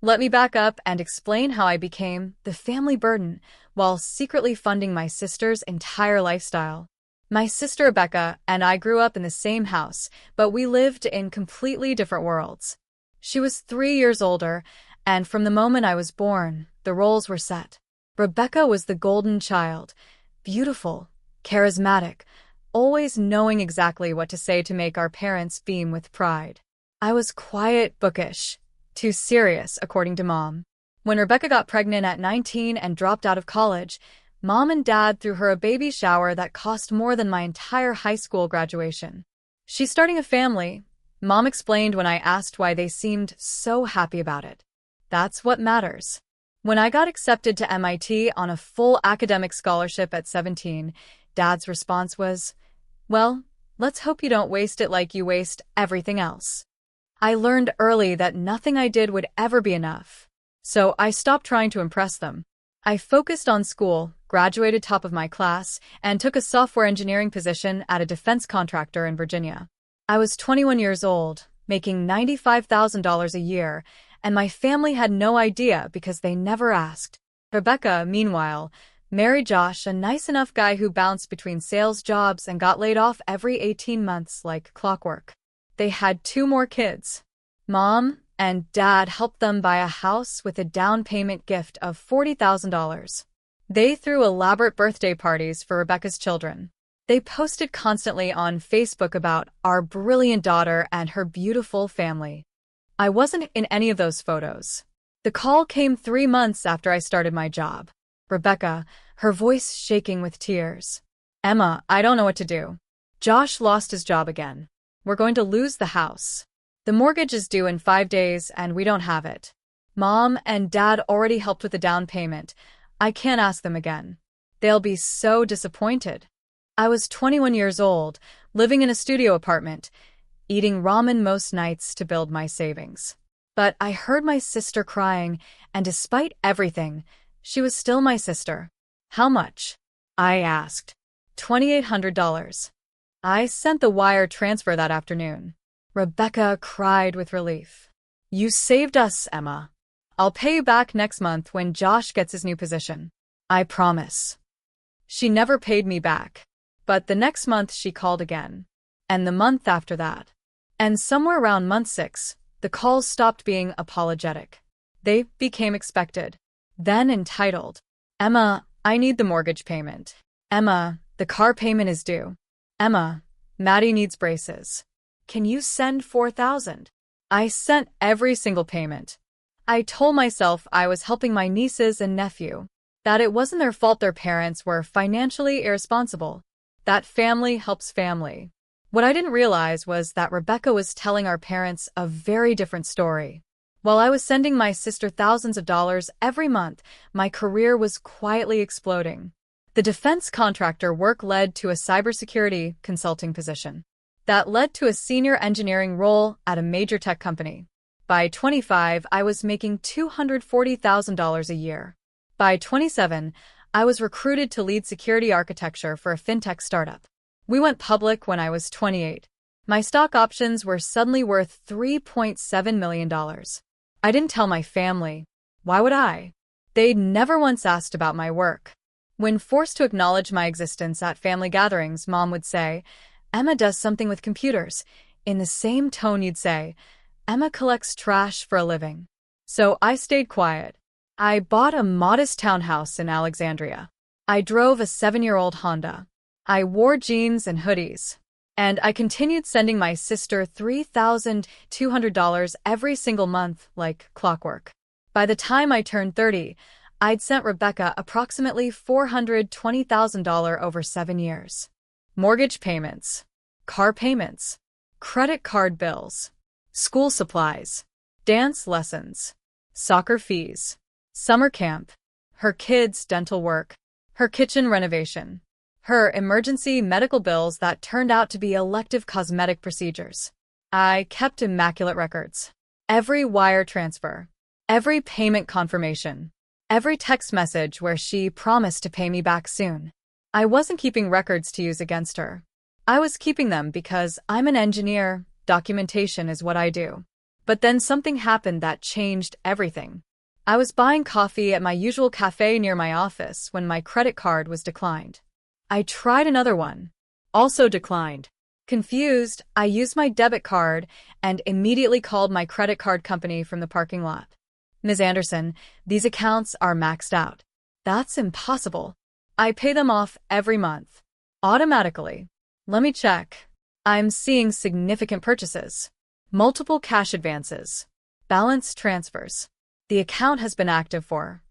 Let me back up and explain how I became the family burden while secretly funding my sister's entire lifestyle. My sister Rebecca and I grew up in the same house, but we lived in completely different worlds. She was 3 years older, and from the moment I was born, the roles were set. Rebecca was the golden child, beautiful, charismatic, always knowing exactly what to say to make our parents beam with pride. I was quiet, bookish, too serious, according to Mom. When Rebecca got pregnant at 19 and dropped out of college, Mom and Dad threw her a baby shower that cost more than my entire high school graduation. "She's starting a family," Mom explained when I asked why they seemed so happy about it. "That's what matters." When I got accepted to MIT on a full academic scholarship at 17, Dad's response was, "Well, let's hope you don't waste it like you waste everything else." I learned early that nothing I did would ever be enough, so I stopped trying to impress them. I focused on school, graduated top of my class, and took a software engineering position at a defense contractor in Virginia. I was 21 years old, making $95,000 a year, and my family had no idea because they never asked. Rebecca, meanwhile, married Josh, a nice enough guy who bounced between sales jobs and got laid off every 18 months like clockwork. They had 2 more kids. Mom and Dad helped them buy a house with a down payment gift of $40,000. They threw elaborate birthday parties for Rebecca's children. They posted constantly on Facebook about our brilliant daughter and her beautiful family. I wasn't in any of those photos. The call came 3 months after I started my job. Rebecca, her voice shaking with tears. "Emma, I don't know what to do. Josh lost his job again. We're going to lose the house. The mortgage is due in 5 days and we don't have it. Mom and Dad already helped with the down payment. I can't ask them again. They'll be so disappointed." I was 21 years old, living in a studio apartment, eating ramen most nights to build my savings. But I heard my sister crying, and despite everything, she was still my sister. "How much?" I asked. $2,800. I sent the wire transfer that afternoon. Rebecca cried with relief. "You saved us, Emma. I'll pay you back next month when Josh gets his new position. I promise." She never paid me back. But the next month she called again. And the month after that. And somewhere around month 6, the calls stopped being apologetic. They became expected. Then entitled. "Emma, I need the mortgage payment. Emma, the car payment is due. Emma, Maddie needs braces. Can you send 4,000? I sent every single payment. I told myself I was helping my nieces and nephew, that it wasn't their fault their parents were financially irresponsible, that family helps family. What I didn't realize was that Rebecca was telling our parents a very different story. While I was sending my sister thousands of dollars every month, my career was quietly exploding. The defense contractor work led to a cybersecurity consulting position. That led to a senior engineering role at a major tech company. By 25, I was making $240,000 a year. By 27, I was recruited to lead security architecture for a fintech startup. We went public when I was 28. My stock options were suddenly worth $3.7 million. I didn't tell my family. Why would I? They'd never once asked about my work. When forced to acknowledge my existence at family gatherings, Mom would say, "Emma does something with computers." In the same tone you'd say, "Emma collects trash for a living." So I stayed quiet. I bought a modest townhouse in Alexandria. I drove a 7-year-old Honda. I wore jeans and hoodies. And I continued sending my sister $3,200 every single month like clockwork. By the time I turned 30, I'd sent Rebecca approximately $420,000 over 7 years. Mortgage payments, car payments, credit card bills, school supplies, dance lessons, soccer fees, summer camp, her kids' dental work, her kitchen renovation, her emergency medical bills that turned out to be elective cosmetic procedures. I kept immaculate records. Every wire transfer, every payment confirmation, every text message where she promised to pay me back soon. I wasn't keeping records to use against her. I was keeping them because I'm an engineer. Documentation is what I do. But then something happened that changed everything. I was buying coffee at my usual cafe near my office when my credit card was declined. I tried another one. Also declined. Confused, I used my debit card and immediately called my credit card company from the parking lot. Ms. Anderson, these accounts are maxed out. That's impossible. I pay them off every month. Automatically. Let me check. I'm seeing significant purchases. Multiple cash advances. Balance transfers. The account has been active for.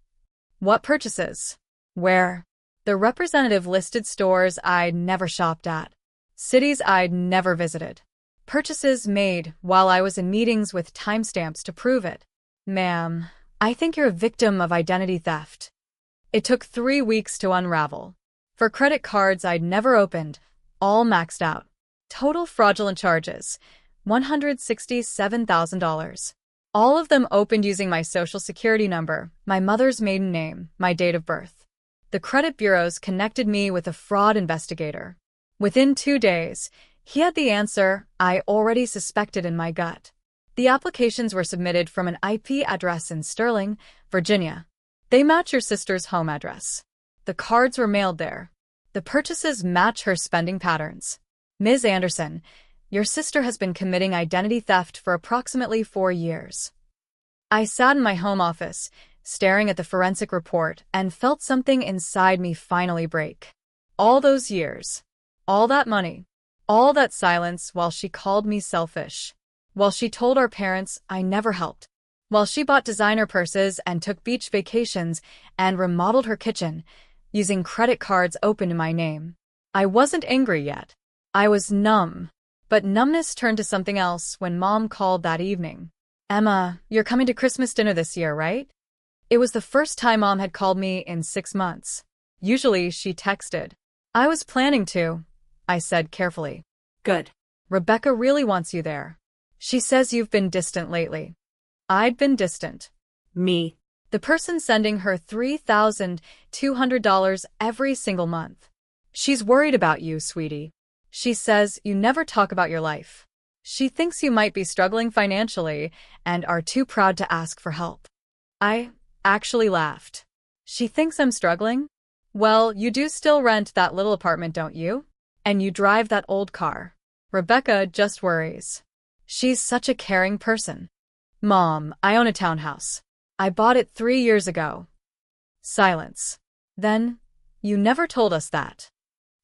What purchases? Where? The representative listed stores I'd never shopped at. Cities I'd never visited. Purchases made while I was in meetings with timestamps to prove it. Ma'am, I think you're a victim of identity theft. It took 3 weeks to unravel. For credit cards I'd never opened, all maxed out. Total fraudulent charges, $167,000. All of them opened using my social security number, my mother's maiden name, my date of birth. The credit bureaus connected me with a fraud investigator. Within 2 days, he had the answer I already suspected in my gut. The applications were submitted from an IP address in Sterling, Virginia. They match your sister's home address. The cards were mailed there. The purchases match her spending patterns. Ms. Anderson, your sister has been committing identity theft for approximately 4 years. I sat in my home office, staring at the forensic report, and felt something inside me finally break. All those years. All that money. All that silence while she called me selfish. While she told our parents I never helped. While she bought designer purses and took beach vacations and remodeled her kitchen, using credit cards opened in my name. I wasn't angry yet. I was numb. But numbness turned to something else when Mom called that evening. Emma, you're coming to Christmas dinner this year, right? It was the first time Mom had called me in 6 months. Usually she texted. I was planning to, I said carefully. Good. Rebecca really wants you there. She says you've been distant lately. I'd been distant. Me. The person sending her $3,200 every single month. She's worried about you, sweetie. She says you never talk about your life. She thinks you might be struggling financially and are too proud to ask for help. I actually laughed. She thinks I'm struggling? Well, you do still rent that little apartment, don't you? And you drive that old car. Rebecca just worries. She's such a caring person. Mom, I own a townhouse. I bought it 3 years ago. Silence. Then, you never told us that.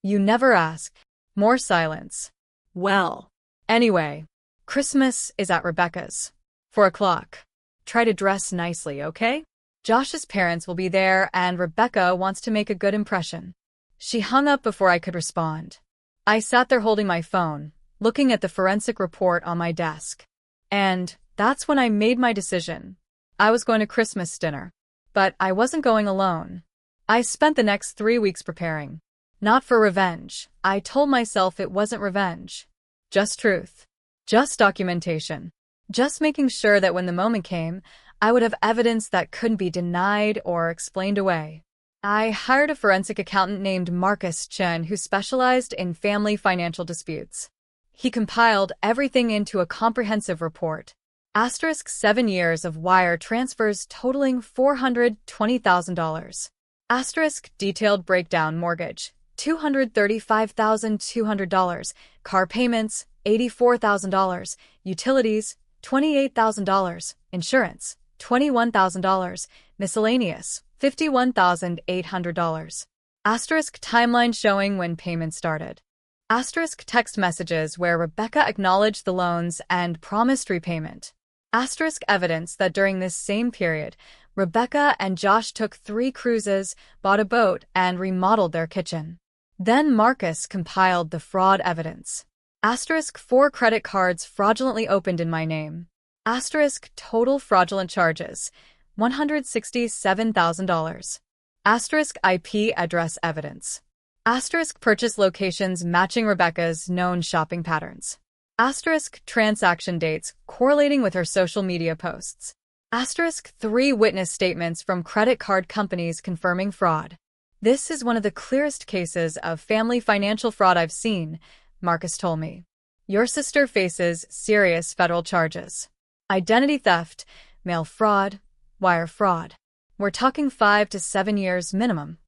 You never asked. More silence. Well. Anyway, Christmas is at Rebecca's. 4 o'clock. Try to dress nicely, okay? Josh's parents will be there and Rebecca wants to make a good impression. She hung up before I could respond. I sat there holding my phone, looking at the forensic report on my desk. And that's when I made my decision. I was going to Christmas dinner. But I wasn't going alone. I spent the next 3 weeks preparing. Not for revenge. I told myself it wasn't revenge. Just truth. Just documentation. Just making sure that when the moment came, I would have evidence that couldn't be denied or explained away. I hired a forensic accountant named Marcus Chen who specialized in family financial disputes. He compiled everything into a comprehensive report. Asterisk 7 years of wire transfers totaling $420,000. Asterisk detailed breakdown mortgage, $235,200. Car payments, $84,000. Utilities, $28,000. Insurance, $21,000. Miscellaneous, $51,800. Asterisk timeline showing when payments started. Asterisk text messages where Rebecca acknowledged the loans and promised repayment. Asterisk evidence that during this same period, Rebecca and Josh took 3 cruises, bought a boat, and remodeled their kitchen. Then Marcus compiled the fraud evidence. Asterisk 4 credit cards fraudulently opened in my name. Asterisk total fraudulent charges, $167,000. Asterisk IP address evidence. Asterisk purchase locations matching Rebecca's known shopping patterns. Asterisk transaction dates correlating with her social media posts. Asterisk 3 witness statements from credit card companies confirming fraud. This is one of the clearest cases of family financial fraud I've seen, Marcus told me. Your sister faces serious federal charges. Identity theft, mail fraud, wire fraud. We're talking 5 to 7 years minimum.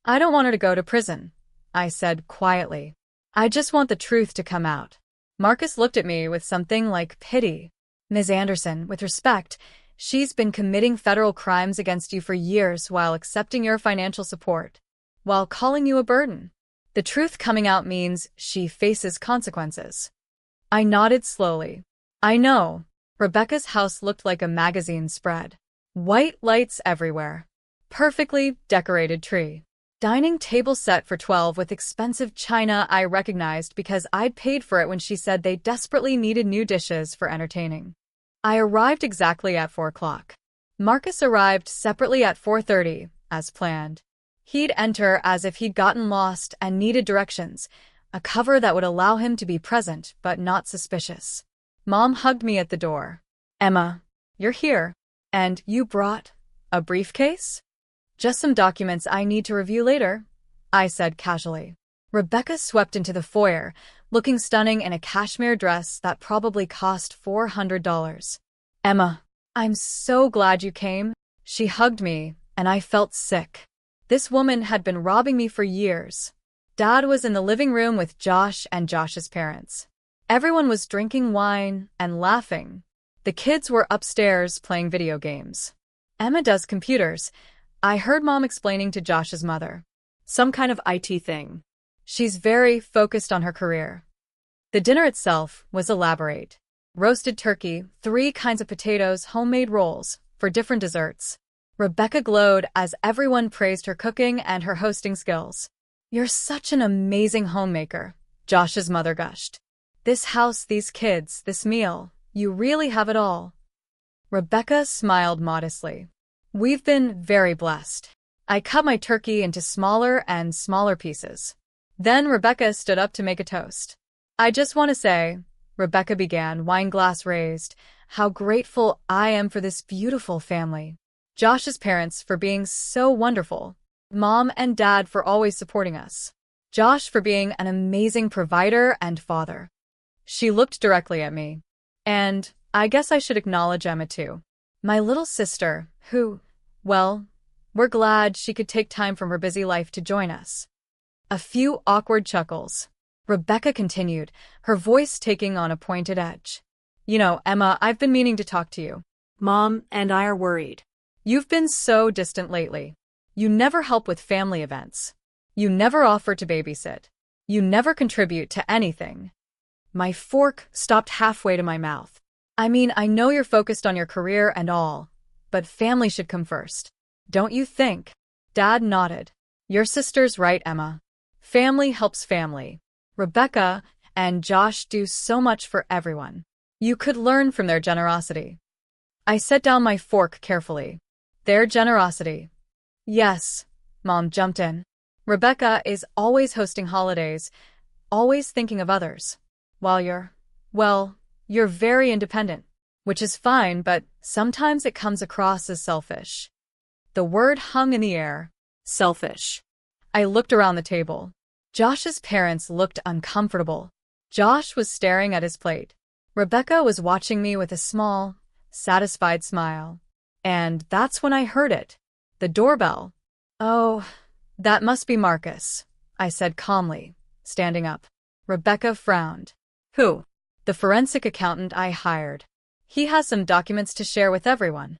I don't want her to go to prison, I said quietly. I just want the truth to come out. Marcus looked at me with something like pity. Ms. Anderson, with respect, she's been committing federal crimes against you for years while accepting your financial support, while calling you a burden. The truth coming out means she faces consequences. I nodded slowly. I know. Rebecca's house looked like a magazine spread. White lights everywhere. Perfectly decorated tree. Dining table set for 12 with expensive china I recognized because I'd paid for it when she said they desperately needed new dishes for entertaining. I arrived exactly at 4 o'clock. Marcus arrived separately at 4:30, as planned. He'd enter as if he'd gotten lost and needed directions, a cover that would allow him to be present but not suspicious. Mom hugged me at the door. Emma, you're here. And you brought a briefcase? Just some documents I need to review later, I said casually. Rebecca swept into the foyer, looking stunning in a cashmere dress that probably cost $400. Emma, I'm so glad you came. She hugged me, and I felt sick. This woman had been robbing me for years. Dad was in the living room with Josh and Josh's parents. Everyone was drinking wine and laughing. The kids were upstairs playing video games. Emma does computers, I heard Mom explaining to Josh's mother. Some kind of IT thing. She's very focused on her career. The dinner itself was elaborate. Roasted turkey, 3 kinds of potatoes, homemade rolls, for different desserts. Rebecca glowed as everyone praised her cooking and her hosting skills. You're such an amazing homemaker, Josh's mother gushed. This house, these kids, this meal, you really have it all. Rebecca smiled modestly. We've been very blessed. I cut my turkey into smaller and smaller pieces. Then Rebecca stood up to make a toast. I just want to say, Rebecca began, wine glass raised, how grateful I am for this beautiful family. Josh's parents for being so wonderful. Mom and Dad for always supporting us. Josh for being an amazing provider and father. She looked directly at me. And I guess I should acknowledge Emma too. My little sister, who, well, we're glad she could take time from her busy life to join us. A few awkward chuckles. Rebecca continued, her voice taking on a pointed edge. You know, Emma, I've been meaning to talk to you. Mom and I are worried. You've been so distant lately. You never help with family events. You never offer to babysit. You never contribute to anything. My fork stopped halfway to my mouth. I mean, I know you're focused on your career and all, but family should come first. Don't you think? Dad nodded. Your sister's right, Emma. Family helps family. Rebecca and Josh do so much for everyone. You could learn from their generosity. I set down my fork carefully. Their generosity. Yes, Mom jumped in. Rebecca is always hosting holidays, always thinking of others. While you're very independent, which is fine, but sometimes it comes across as selfish. The word hung in the air. Selfish. I looked around the table. Josh's parents looked uncomfortable. Josh was staring at his plate. Rebecca was watching me with a small, satisfied smile. And that's when I heard it. The doorbell. Oh, that must be Marcus, I said calmly, standing up. Rebecca frowned. Who? The forensic accountant I hired. He has some documents to share with everyone.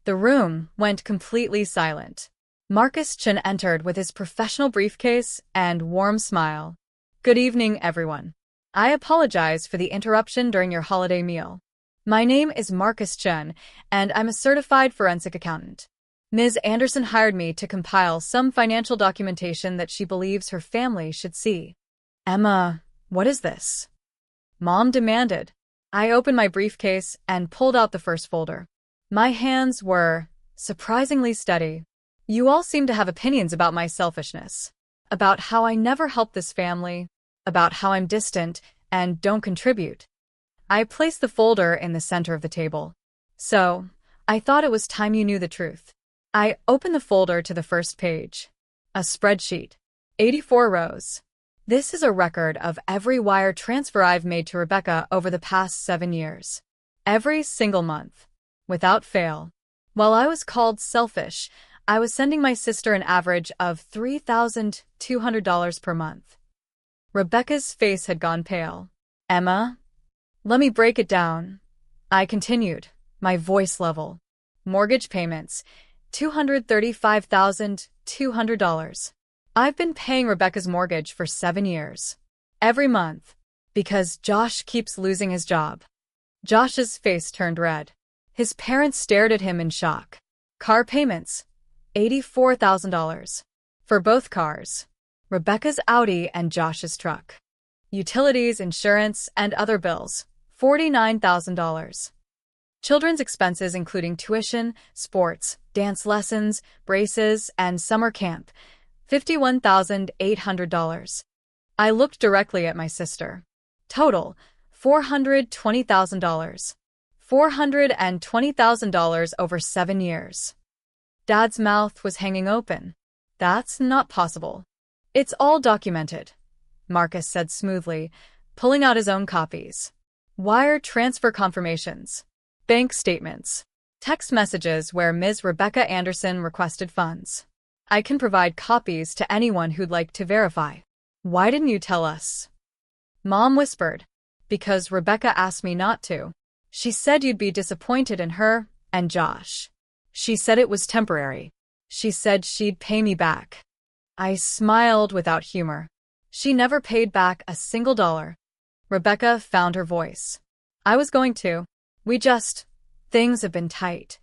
The room went completely silent. Marcus Chen entered with his professional briefcase and warm smile. Good evening, everyone. I apologize for the interruption during your holiday meal. My name is Marcus Chen, and I'm a certified forensic accountant. Ms. Anderson hired me to compile some financial documentation that she believes her family should see. Emma, what is this? Mom demanded. I opened my briefcase and pulled out the first folder. My hands were surprisingly steady. You all seem to have opinions about my selfishness, about how I never help this family, about how I'm distant and don't contribute. I placed the folder in the center of the table. So, I thought it was time you knew the truth. I opened the folder to the first page. A spreadsheet. 84 rows. This is a record of every wire transfer I've made to Rebecca over the past 7 years. Every single month. Without fail. While I was called selfish, I was sending my sister an average of $3,200 per month. Rebecca's face had gone pale. Emma? Let me break it down. I continued, my voice level. Mortgage payments, $235,200. I've been paying Rebecca's mortgage for 7 years. Every month. Because Josh keeps losing his job. Josh's face turned red. His parents stared at him in shock. Car payments, $84,000. For both cars. Rebecca's Audi and Josh's truck. Utilities, insurance, and other bills, $49,000. Children's expenses including tuition, sports, dance lessons, braces, and summer camp, $51,800. I looked directly at my sister. Total, $420,000. $420,000 over 7 years. Dad's mouth was hanging open. That's not possible. It's all documented, Marcus said smoothly, pulling out his own copies. Wire transfer confirmations. Bank statements. Text messages where Ms. Rebecca Anderson requested funds. I can provide copies to anyone who'd like to verify. Why didn't you tell us? Mom whispered. Because Rebecca asked me not to. She said you'd be disappointed in her and Josh. She said it was temporary. She said she'd pay me back. I smiled without humor. She never paid back a single dollar. Rebecca found her voice. I was going to. Things have been tight.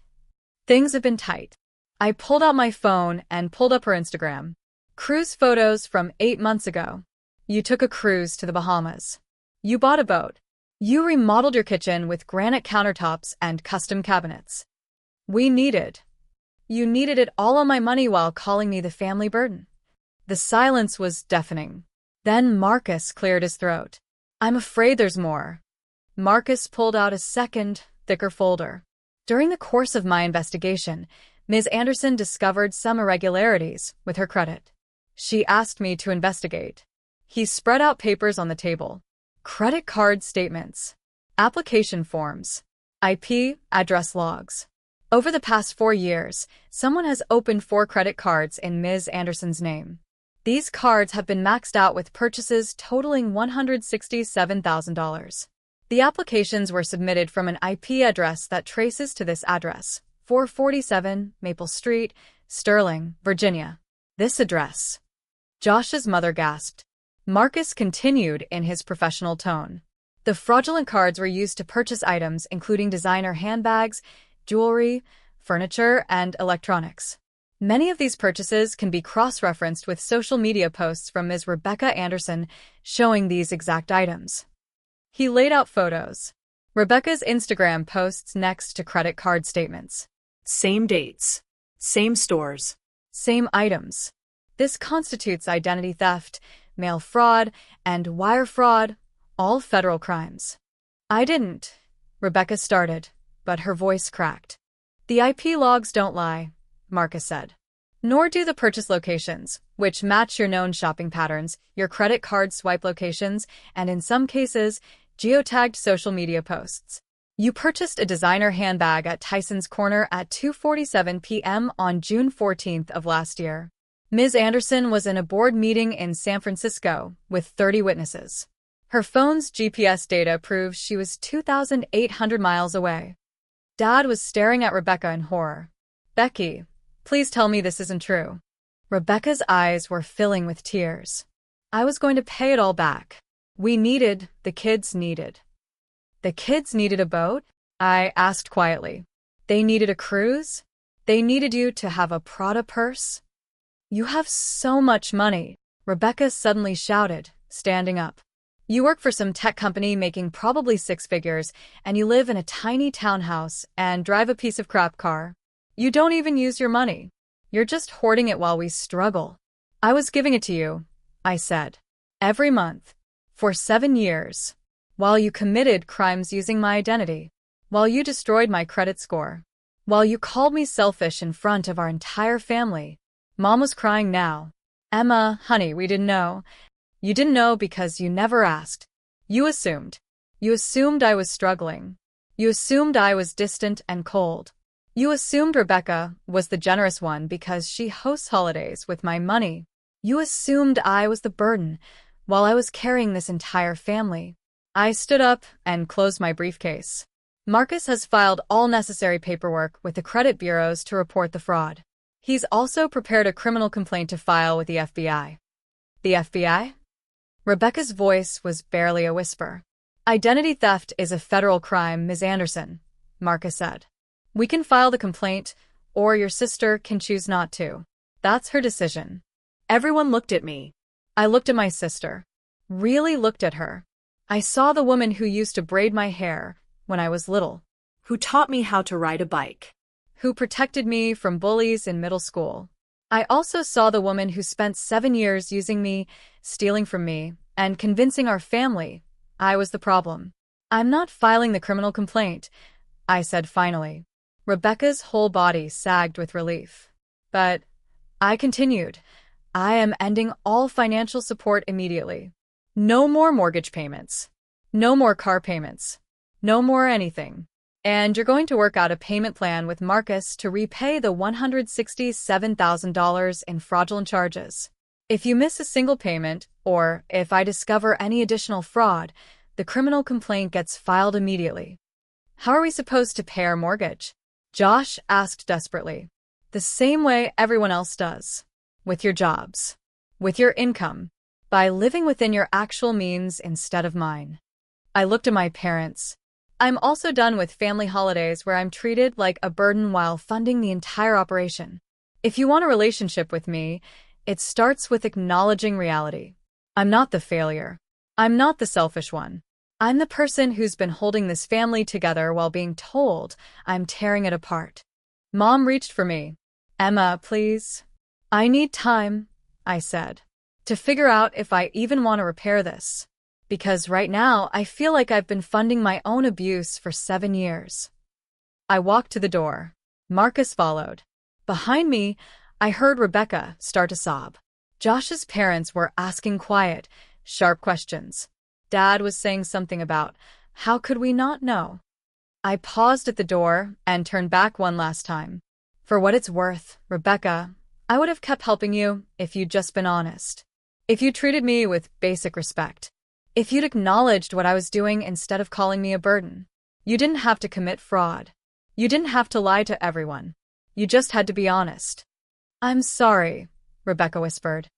Things have been tight. I pulled out my phone and pulled up her Instagram. Cruise photos from 8 months ago. You took a cruise to the Bahamas. You bought a boat. You remodeled your kitchen with granite countertops and custom cabinets. You needed it all on my money while calling me the family burden. The silence was deafening. Then Marcus cleared his throat. I'm afraid there's more. Marcus pulled out a second, thicker folder. During the course of my investigation, Ms. Anderson discovered some irregularities with her credit. She asked me to investigate. He spread out papers on the table. Credit card statements. Application forms. IP address logs. Over the past 4 years, someone has opened 4 credit cards in Ms. Anderson's name. These cards have been maxed out with purchases totaling $167,000. The applications were submitted from an IP address that traces to this address, 447 Maple Street, Sterling, Virginia. This address. Josh's mother gasped. Marcus continued in his professional tone. The fraudulent cards were used to purchase items including designer handbags, jewelry, furniture, and electronics. Many of these purchases can be cross-referenced with social media posts from Ms. Rebecca Anderson showing these exact items. He laid out photos. Rebecca's Instagram posts next to credit card statements. Same dates. Same stores. Same items. This constitutes identity theft, mail fraud, and wire fraud, all federal crimes. I didn't. Rebecca started, but her voice cracked. The IP logs don't lie, Marcus said. Nor do the purchase locations, which match your known shopping patterns, your credit card swipe locations, and in some cases, geotagged social media posts. You purchased a designer handbag at Tyson's Corner at 2:47 p.m. on June 14th of last year. Ms. Anderson was in a board meeting in San Francisco with 30 witnesses. Her phone's GPS data proves she was 2,800 miles away. Dad was staring at Rebecca in horror. Becky, please tell me this isn't true. Rebecca's eyes were filling with tears. I was going to pay it all back. The kids needed. The kids needed a boat? I asked quietly. They needed a cruise? They needed you to have a Prada purse? You have so much money, Rebecca suddenly shouted, standing up. You work for some tech company making probably 6 figures, and you live in a tiny townhouse and drive a piece of crap car. You don't even use your money. You're just hoarding it while we struggle. I was giving it to you, I said. Every month. For 7 years. While you committed crimes using my identity. While you destroyed my credit score. While you called me selfish in front of our entire family. Mom was crying now. Emma, honey, we didn't know. You didn't know because you never asked. You assumed. You assumed I was struggling. You assumed I was distant and cold. You assumed Rebecca was the generous one because she hosts holidays with my money. You assumed I was the burden while I was carrying this entire family. I stood up and closed my briefcase. Marcus has filed all necessary paperwork with the credit bureaus to report the fraud. He's also prepared a criminal complaint to file with the FBI. The FBI? Rebecca's voice was barely a whisper. Identity theft is a federal crime, Ms. Anderson, Marcus said. We can file the complaint, or your sister can choose not to. That's her decision. Everyone looked at me. I looked at my sister. Really looked at her. I saw the woman who used to braid my hair when I was little. Who taught me how to ride a bike. Who protected me from bullies in middle school. I also saw the woman who spent 7 years using me, stealing from me, and convincing our family I was the problem. I'm not filing the criminal complaint, I said finally. Rebecca's whole body sagged with relief. But I continued. I am ending all financial support immediately. No more mortgage payments. No more car payments. No more anything. And you're going to work out a payment plan with Marcus to repay the $167,000 in fraudulent charges. If you miss a single payment, or if I discover any additional fraud, the criminal complaint gets filed immediately. How are we supposed to pay our mortgage? Josh asked desperately. The same way everyone else does. With your jobs. With your income. By living within your actual means instead of mine. I looked at my parents. I'm also done with family holidays where I'm treated like a burden while funding the entire operation. If you want a relationship with me, it starts with acknowledging reality. I'm not the failure. I'm not the selfish one. I'm the person who's been holding this family together while being told I'm tearing it apart. Mom reached for me. Emma, please. I need time, I said, to figure out if I even want to repair this. Because right now, I feel like I've been funding my own abuse for 7 years. I walked to the door. Marcus followed. Behind me, I heard Rebecca start to sob. Josh's parents were asking quiet, sharp questions. Dad was saying something about, how could we not know? I paused at the door and turned back one last time. For what it's worth, Rebecca, I would have kept helping you if you'd just been honest. If you treated me with basic respect. If you'd acknowledged what I was doing instead of calling me a burden. You didn't have to commit fraud. You didn't have to lie to everyone. You just had to be honest. I'm sorry, Rebecca whispered.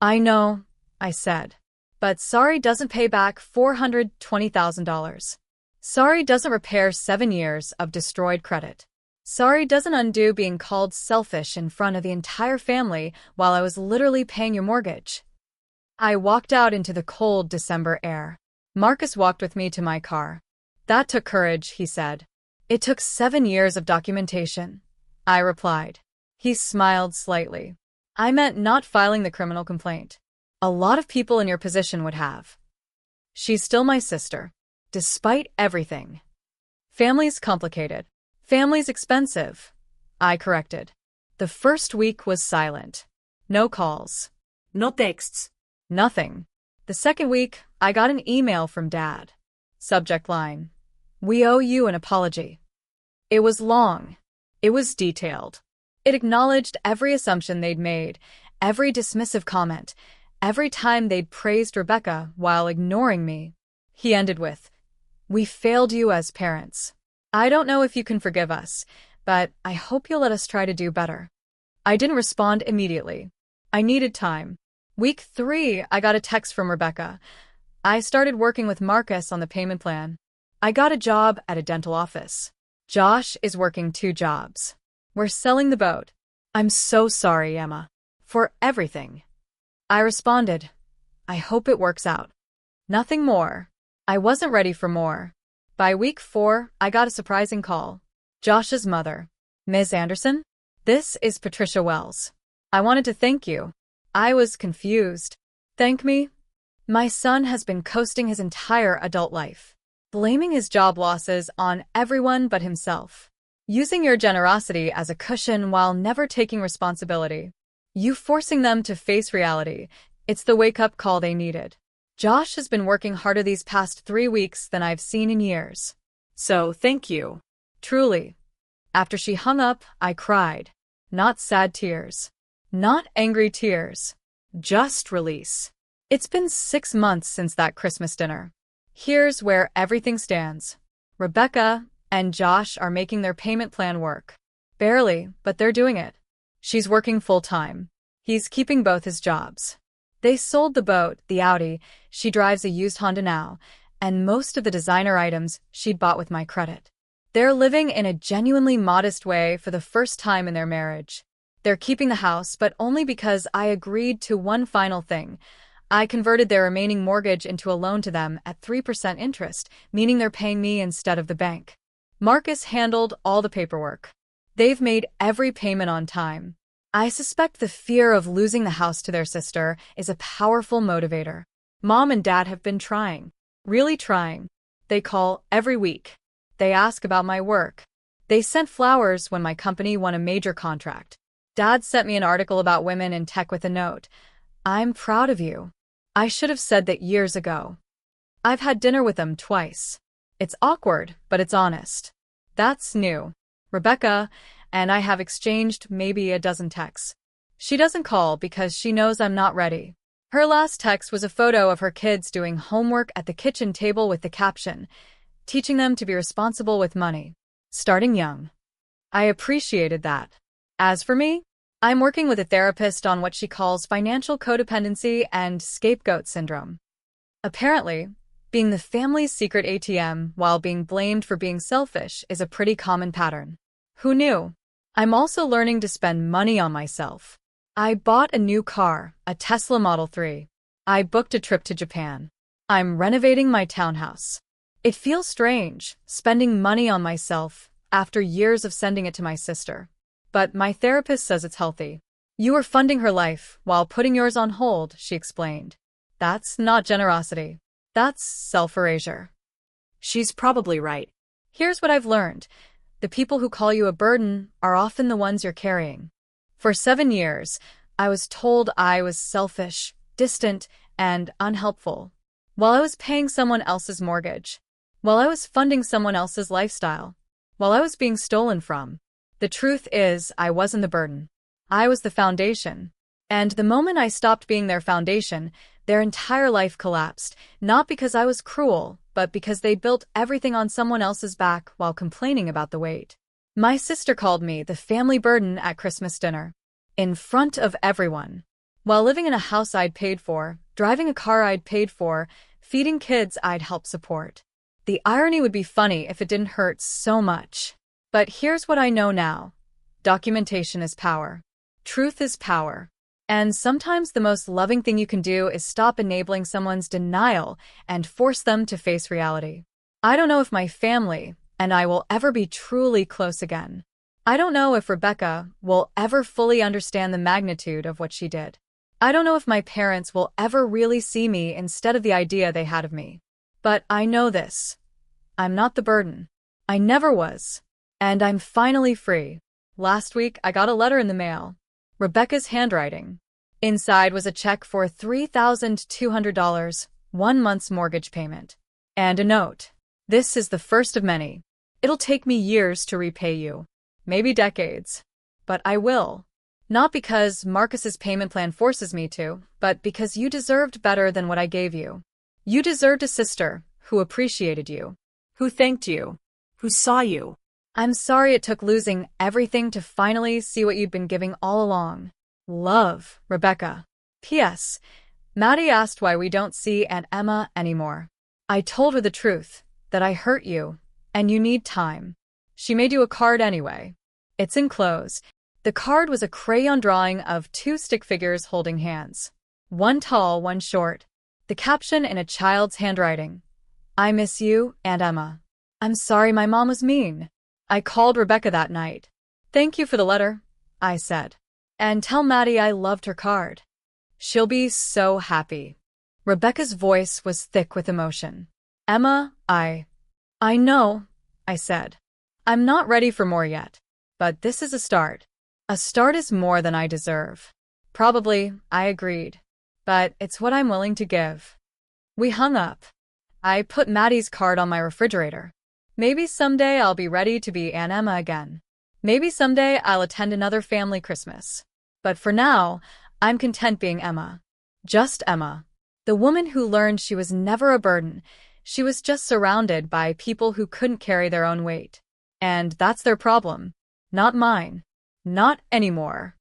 I know, I said. But sorry doesn't pay back $420,000. Sorry doesn't repair 7 years of destroyed credit. Sorry doesn't undo being called selfish in front of the entire family while I was literally paying your mortgage. I walked out into the cold December air. Marcus walked with me to my car. That took courage, he said. It took 7 years of documentation, I replied. He smiled slightly. I meant not filing the criminal complaint. A lot of people in your position would have. She's still my sister, despite everything. Family's complicated. Family's expensive, I corrected. The first week was silent. No calls. No texts. Nothing. The second week, I got an email from Dad. Subject line. We owe you an apology. It was long. It was detailed. It acknowledged every assumption they'd made, every dismissive comment, every time they'd praised Rebecca while ignoring me. He ended with, we failed you as parents. I don't know if you can forgive us, but I hope you'll let us try to do better. I didn't respond immediately. I needed time. Week 3, I got a text from Rebecca. I started working with Marcus on the payment plan. I got a job at a dental office. Josh is working 2 jobs. We're selling the boat. I'm so sorry, Emma, for everything. I responded, I hope it works out. Nothing more. I wasn't ready for more. By week 4, I got a surprising call. Josh's mother. Ms. Anderson? This is Patricia Wells. I wanted to thank you. I was confused. Thank me? My son has been coasting his entire adult life, blaming his job losses on everyone but himself. Using your generosity as a cushion while never taking responsibility. You forcing them to face reality. It's the wake-up call they needed. Josh has been working harder these past 3 weeks than I've seen in years. So, thank you. Truly. After she hung up, I cried. Not sad tears. Not angry tears. Just release. It's been 6 months since that Christmas dinner. Here's where everything stands. Rebecca and Josh are making their payment plan work. Barely, but they're doing it. She's working full-time. He's keeping both his jobs. They sold the boat, the Audi, she drives a used Honda now, and most of the designer items she'd bought with my credit. They're living in a genuinely modest way for the first time in their marriage. They're keeping the house, but only because I agreed to one final thing. I converted their remaining mortgage into a loan to them at 3% interest, meaning they're paying me instead of the bank. Marcus handled all the paperwork. They've made every payment on time. I suspect the fear of losing the house to their sister is a powerful motivator. Mom and Dad have been trying. Really trying. They call every week. They ask about my work. They sent flowers when my company won a major contract. Dad sent me an article about women in tech with a note. I'm proud of you. I should have said that years ago. I've had dinner with them twice. It's awkward, but it's honest. That's new. Rebecca and I have exchanged maybe a dozen texts. She doesn't call because she knows I'm not ready. Her last text was a photo of her kids doing homework at the kitchen table with the caption, teaching them to be responsible with money. Starting young. I appreciated that. As for me, I'm working with a therapist on what she calls financial codependency and scapegoat syndrome. Apparently, being the family's secret ATM while being blamed for being selfish is a pretty common pattern. Who knew? I'm also learning to spend money on myself. I bought a new car, a Tesla Model 3. I booked a trip to Japan. I'm renovating my townhouse. It feels strange, spending money on myself after years of sending it to my sister. But my therapist says it's healthy. You are funding her life while putting yours on hold, she explained. That's not generosity. That's self-erasure. She's probably right. Here's what I've learned. The people who call you a burden are often the ones you're carrying. For 7 years, I was told I was selfish, distant, and unhelpful. While I was paying someone else's mortgage. While I was funding someone else's lifestyle. While I was being stolen from. The truth is, I wasn't the burden. I was the foundation. And the moment I stopped being their foundation, their entire life collapsed, not because I was cruel, but because they built everything on someone else's back while complaining about the weight. My sister called me the family burden at Christmas dinner. In front of everyone. While living in a house I'd paid for, driving a car I'd paid for, feeding kids I'd helped support. The irony would be funny if it didn't hurt so much. But here's what I know now. Documentation is power. Truth is power. And sometimes the most loving thing you can do is stop enabling someone's denial and force them to face reality. I don't know if my family and I will ever be truly close again. I don't know if Rebecca will ever fully understand the magnitude of what she did. I don't know if my parents will ever really see me instead of the idea they had of me. But I know this. I'm not the burden. I never was. And I'm finally free. Last week, I got a letter in the mail. Rebecca's handwriting. Inside was a check for $3,200, 1 month's mortgage payment. And a note. This is the first of many. It'll take me years to repay you. Maybe decades. But I will. Not because Marcus's payment plan forces me to, but because you deserved better than what I gave you. You deserved a sister who appreciated you. Who thanked you. Who saw you. I'm sorry it took losing everything to finally see what you'd been giving all along. Love, Rebecca. P.S. Maddie asked why we don't see Aunt Emma anymore. I told her the truth, that I hurt you, and you need time. She made you a card anyway. It's enclosed. The card was a crayon drawing of 2 stick figures holding hands. One tall, one short. The caption in a child's handwriting. I miss you, Aunt Emma. I'm sorry my mom was mean. I called Rebecca that night. Thank you for the letter, I said. And tell Maddie I loved her card. She'll be so happy. Rebecca's voice was thick with emotion. Emma, I know, I said. I'm not ready for more yet. But this is a start. A start is more than I deserve. Probably, I agreed. But it's what I'm willing to give. We hung up. I put Maddie's card on my refrigerator. Maybe someday I'll be ready to be Aunt Emma again. Maybe someday I'll attend another family Christmas. But for now, I'm content being Emma. Just Emma. The woman who learned she was never a burden. She was just surrounded by people who couldn't carry their own weight. And that's their problem. Not mine. Not anymore.